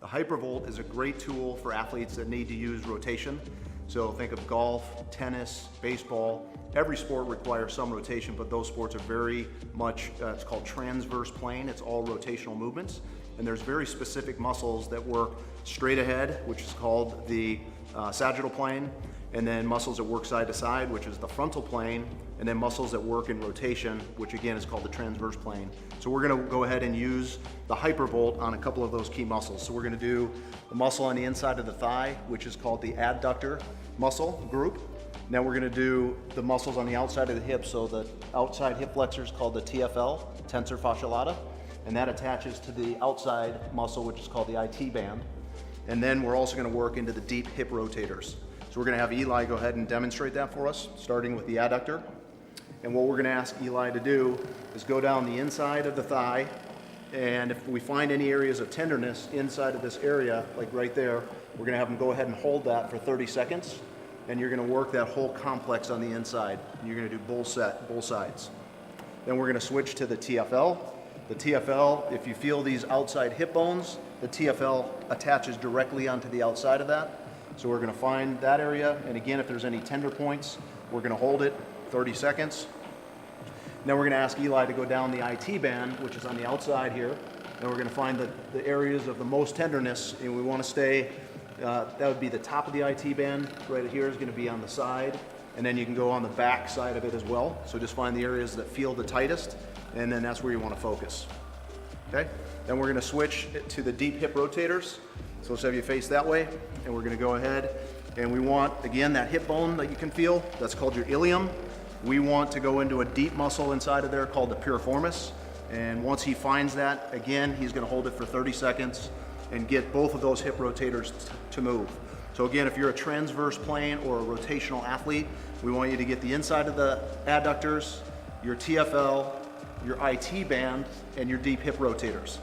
The Hypervolt is a great tool for athletes that need to use rotation. So think of golf, tennis, baseball. Every sport requires some rotation, but those sports are very much, it's called transverse plane. It's all rotational movements. And there's very specific muscles that work straight ahead, which is called the sagittal plane, and then muscles that work side to side, which is the frontal plane, and then muscles that work in rotation, which again is called the transverse plane. So we're gonna go ahead and use the Hypervolt on a couple of those key muscles. So we're gonna do the muscle on the inside of the thigh, which is called the adductor muscle group. Now we're gonna do the muscles on the outside of the hip, so the outside hip flexor is called the TFL, tensor fasciae lata, and that attaches to the outside muscle, which is called the IT band. And then we're also gonna work into the deep hip rotators. So we're gonna have Eli go ahead and demonstrate that for us, starting with the adductor. And what we're gonna ask Eli to do is go down the inside of the thigh, and if we find any areas of tenderness inside of this area, like right there, we're gonna have him go ahead and hold that for 30 seconds, and you're gonna work that whole complex on the inside. And you're gonna do both sides. Then we're gonna switch to the TFL. The TFL, if you feel these outside hip bones, the TFL attaches directly onto the outside of that. So we're gonna find that area, and again, if there's any tender points, we're gonna hold it 30 seconds. Now we're gonna ask Eli to go down the IT band, which is on the outside here, and we're gonna find the areas of the most tenderness, and we wanna stay, that would be the top of the IT band. Right here is gonna be on the side, and then you can go on the back side of it as well. So just find the areas that feel the tightest, and then that's where you wanna focus. Okay? Then we're gonna switch to the deep hip rotators. So let's have you face that way, and we're gonna go ahead, and we want, again, that hip bone that you can feel, that's called your ilium. We want to go into a deep muscle inside of there called the piriformis. And once he finds that, again, he's gonna hold it for 30 seconds and get both of those hip rotators to move. So again, if you're a transverse plane or a rotational athlete, we want you to get the inside of the adductors, your TFL, your IT band, and your deep hip rotators.